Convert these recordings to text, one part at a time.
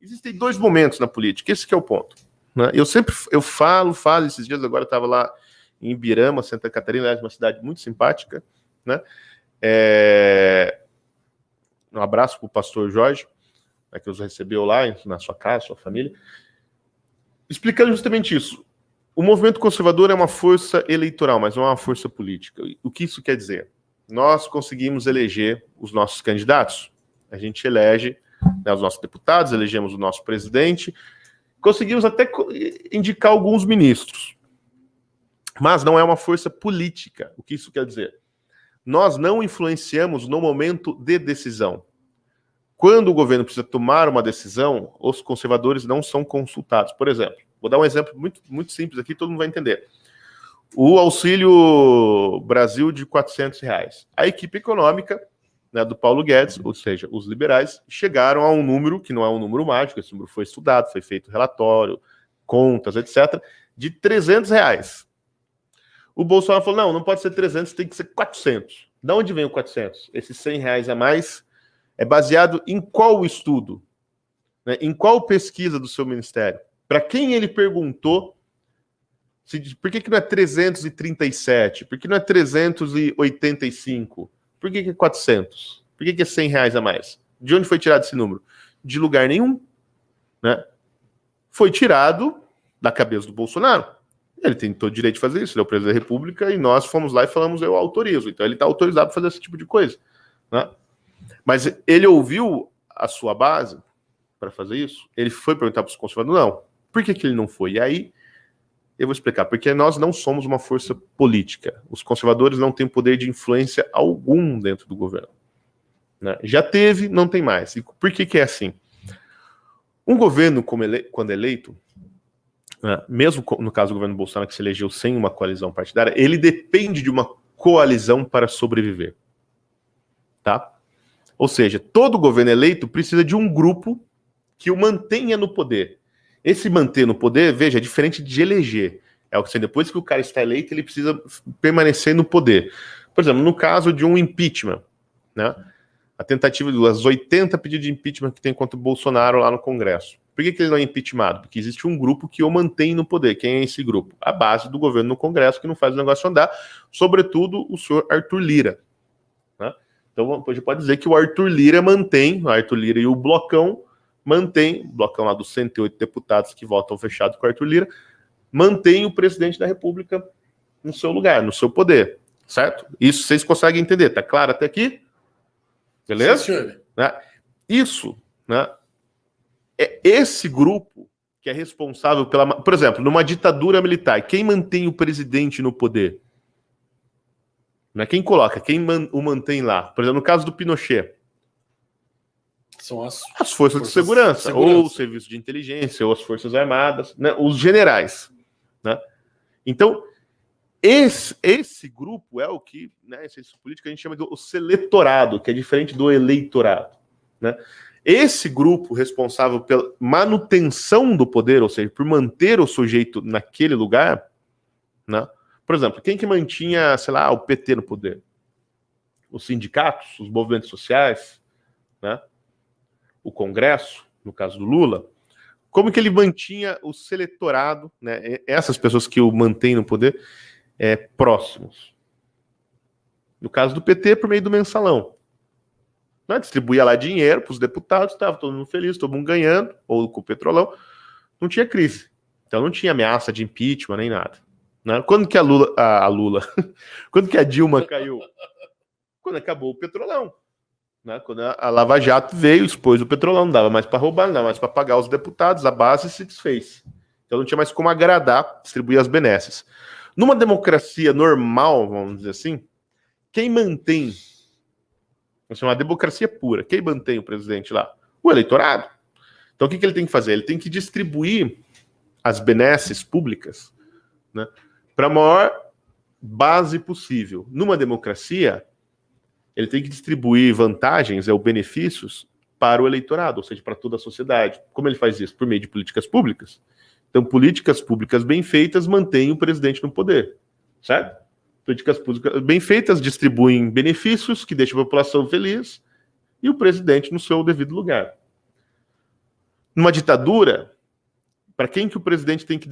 Existem dois momentos na política, esse que é o ponto. Né? Eu falo, esses dias agora eu estava lá em Ibirama, Santa Catarina, uma cidade muito simpática, né? Um abraço para o pastor Jorge, né, que nos recebeu lá na sua casa, sua família, explicando justamente isso. O movimento conservador é uma força eleitoral, mas não é uma força política. O que isso quer dizer? Nós conseguimos eleger os nossos candidatos. A gente elege, né, os nossos deputados, elegemos o nosso presidente, conseguimos até indicar alguns ministros. Mas não é uma força política. O que isso quer dizer? Nós não influenciamos no momento de decisão. Quando o governo precisa tomar uma decisão, os conservadores não são consultados. Por exemplo, vou dar um exemplo muito, muito simples aqui, todo mundo vai entender. O Auxílio Brasil de R$400. A equipe econômica, né, do Paulo Guedes, ou seja, os liberais, chegaram a um número, que não é um número mágico, esse número foi estudado, foi feito relatório, contas, etc., de R$300. O Bolsonaro falou, não pode ser 300, tem que ser 400. De onde vem o 400? Esses R$100 a mais é baseado em qual estudo? Né? Em qual pesquisa do seu ministério? Para quem ele perguntou, por que não é 337? Por que não é 385? Por que é 400? Por que é R$100 a mais? De onde foi tirado esse número? De lugar nenhum. Né? Foi tirado da cabeça do Bolsonaro. Ele tem todo o direito de fazer isso, ele é o presidente da República, e nós fomos lá e falamos, eu autorizo. Então ele está autorizado para fazer esse tipo de coisa. Né? Mas ele ouviu a sua base para fazer isso? Ele foi perguntar para os conservadores? Não. Por que ele não foi? E aí, eu vou explicar. Porque nós não somos uma força política. Os conservadores não têm poder de influência algum dentro do governo. Né? Já teve, não tem mais. E por que é assim? Um governo, quando eleito, mesmo no caso do governo Bolsonaro, que se elegeu sem uma coalizão partidária, ele depende de uma coalizão para sobreviver. Tá? Ou seja, todo governo eleito precisa de um grupo que o mantenha no poder. Esse manter no poder, veja, é diferente de eleger. É o que depois que o cara está eleito, ele precisa permanecer no poder. Por exemplo, no caso de um impeachment, né? A tentativa das 80 pedidos de impeachment que tem contra o Bolsonaro lá no Congresso. Por que ele não é impeachmentado? Porque existe um grupo que o mantém no poder. Quem é esse grupo? A base do governo no Congresso, que não faz o negócio andar, sobretudo o senhor Arthur Lira. Né? Então, a gente pode dizer que o Arthur Lira e o Blocão mantém, o Blocão lá dos 108 deputados que votam fechado com o Arthur Lira, mantém o presidente da República no seu lugar, no seu poder, certo? Isso vocês conseguem entender, tá claro até aqui? Beleza? Sim, senhor. Né? Isso, né? É esse grupo que é responsável pela... Por exemplo, numa ditadura militar, quem mantém o presidente no poder? Não é quem coloca, quem o mantém lá. Por exemplo, no caso do Pinochet, são as forças de segurança, ou o serviço de inteligência, ou as forças armadas, né? Os generais. Né? Então, esse grupo é o que, né, esse político a gente chama de o seletorado, que é diferente do eleitorado. Né? Esse grupo responsável pela manutenção do poder, ou seja, por manter o sujeito naquele lugar, né? Por exemplo, quem que mantinha, sei lá, o PT no poder? Os sindicatos, os movimentos sociais, né? O Congresso, no caso do Lula. Como que ele mantinha o seletorado, né? Essas pessoas que o mantêm no poder, próximos? No caso do PT, por meio do mensalão. Né? Distribuía lá dinheiro para os deputados, estava todo mundo feliz, todo mundo ganhando, ou com o petrolão. Não tinha crise. Então não tinha ameaça de impeachment nem nada. Né? Quando que a Lula quando que a Dilma caiu? Quando acabou o petrolão. Né? Quando a Lava Jato veio, expôs o petrolão, não dava mais para roubar, não dava mais para pagar os deputados, a base se desfez. Então não tinha mais como agradar, distribuir as benesses. Numa democracia normal, vamos dizer assim, quem mantém, vamos chamar de democracia pura, quem mantém o presidente lá? O eleitorado. Então o que ele tem que fazer? Ele tem que distribuir as benesses públicas, né, para a maior base possível. Numa democracia, ele tem que distribuir vantagens, ou benefícios, para o eleitorado, ou seja, para toda a sociedade. Como ele faz isso? Por meio de políticas públicas. Então, políticas públicas bem feitas mantêm o presidente no poder, certo? Políticas públicas bem feitas distribuem benefícios que deixam a população feliz e o presidente no seu devido lugar. Numa ditadura, para quem que o presidente tem que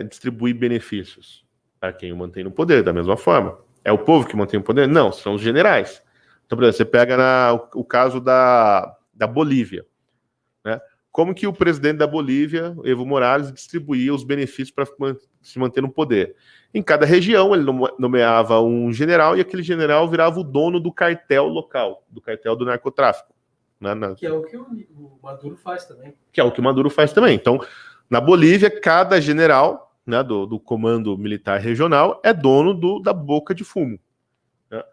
distribuir benefícios? Para quem o mantém no poder, da mesma forma. É o povo que mantém o poder? Não, são os generais. Então, por exemplo, você pega o caso da Bolívia, né? Como que o presidente da Bolívia, Evo Morales, distribuía os benefícios para se manter no poder? Em cada região, ele nomeava um general e aquele general virava o dono do cartel local, do cartel do narcotráfico. Né? Que é o que o Maduro faz também. Que é o que o Maduro faz também. Então, na Bolívia, cada general, né, do comando militar regional é dono da boca de fumo. Né?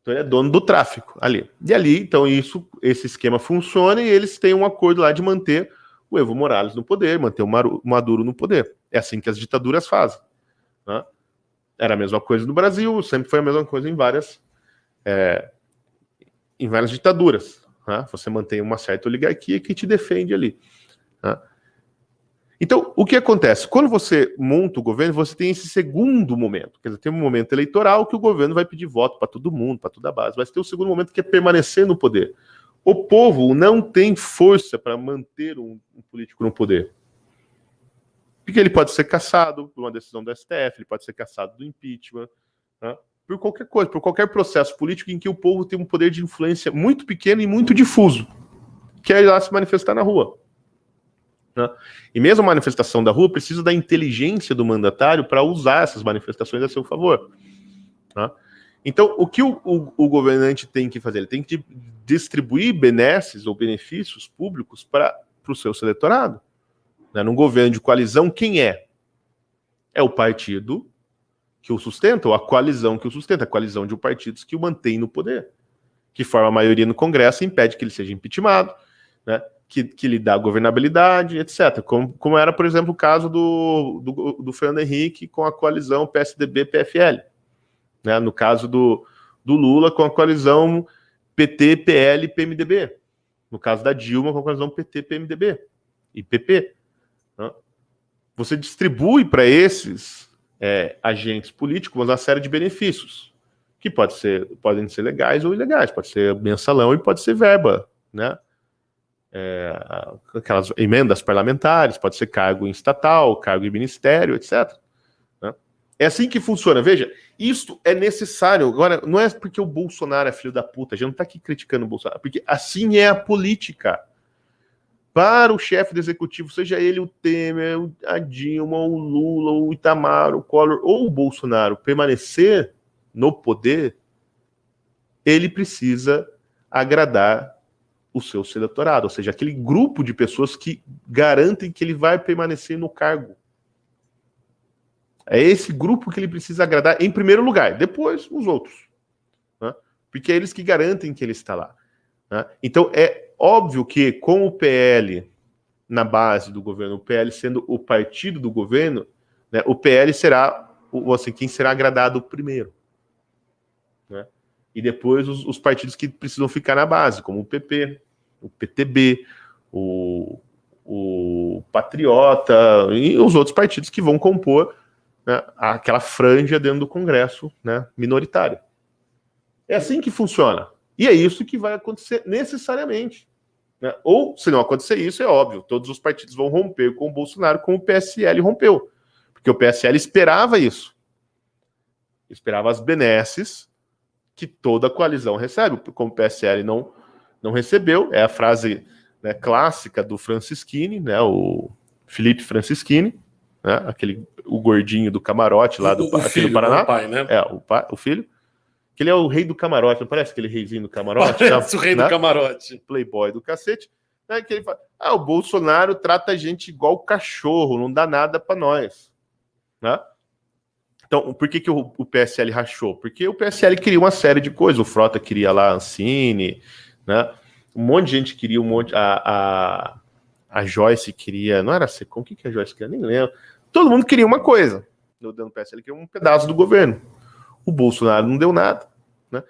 Então, ele é dono do tráfico ali. E ali, então, esse esquema funciona e eles têm um acordo lá de manter o Evo Morales no poder, manter o Maduro no poder. É assim que as ditaduras fazem. Né? Era a mesma coisa no Brasil, sempre foi a mesma coisa em várias ditaduras. Né? Você mantém uma certa oligarquia que te defende ali. Né? Então, o que acontece? Quando você monta o governo, você tem esse segundo momento. Quer dizer, tem um momento eleitoral que o governo vai pedir voto para todo mundo, para toda a base. Mas tem o segundo momento que é permanecer no poder. O povo não tem força para manter um político no poder. Porque ele pode ser cassado por uma decisão do STF, ele pode ser cassado do impeachment, né? Por qualquer coisa, por qualquer processo político em que o povo tem um poder de influência muito pequeno e muito difuso, que é ir lá se manifestar na rua. Né? E mesmo a manifestação da rua precisa da inteligência do mandatário para usar essas manifestações a seu favor. Né? Então, o que o governante tem que fazer? Ele tem que distribuir benesses ou benefícios públicos para o seu eleitorado. Né? Num governo de coalizão, quem é? É o partido que o sustenta, ou a coalizão que o sustenta, a coalizão de partidos que o mantém no poder, que forma a maioria no Congresso e impede que ele seja impeachmentado, né? Que lhe dá governabilidade, etc. Como era, por exemplo, o caso do Fernando Henrique com a coalizão PSDB-PFL. Né? No caso do Lula com a coalizão PT-PL-PMDB. No caso da Dilma com a coalizão PT-PMDB e PP. Né? Você distribui para esses agentes políticos uma série de benefícios, que podem ser legais ou ilegais, pode ser mensalão e pode ser verba, né? Aquelas emendas parlamentares, pode ser cargo em estatal, cargo em ministério, etc. Né? É assim que funciona. Veja, isto é necessário. Agora, não é porque o Bolsonaro é filho da puta, a gente não está aqui criticando o Bolsonaro, porque assim é a política. Para o chefe do executivo, seja ele o Temer, a Dilma, o Lula, o Itamar, o Collor ou o Bolsonaro, permanecer no poder, ele precisa agradar o seu eleitorado, ou seja, aquele grupo de pessoas que garantem que ele vai permanecer no cargo. É esse grupo que ele precisa agradar em primeiro lugar, depois os outros. Né? Porque é eles que garantem que ele está lá. Né? Então, é óbvio que com o PL na base do governo, o PL sendo o partido do governo, né, o PL será quem será agradado primeiro. Né? E depois os partidos que precisam ficar na base, como o PP, o PTB, o Patriota e os outros partidos que vão compor, né, aquela franja dentro do Congresso, né, minoritário. É assim que funciona. E é isso que vai acontecer necessariamente. Né? Ou, se não acontecer isso, é óbvio, todos os partidos vão romper com o Bolsonaro, como o PSL rompeu. Porque o PSL esperava isso. Esperava as benesses que toda a coalizão recebe. Como o PSL não recebeu, é a frase, né, clássica do Francisquini, né, o Felipe Francisquini, né, o gordinho do camarote lá do Paraná. O pai, né? O filho. Que ele é o rei do camarote, não parece aquele reizinho do camarote? Parece o rei do camarote. Playboy do cacete. Né, que ele fala, o Bolsonaro trata a gente igual cachorro, não dá nada para nós. Né? Então, por que o PSL rachou? Porque o PSL queria uma série de coisas. O Frota queria lá a Ancine, né? Um monte de gente queria, a Joyce queria, não era a Secom, o que a Joyce queria? Nem lembro. Todo mundo queria uma coisa. No PSL queria um pedaço do governo. O Bolsonaro não deu nada. Né?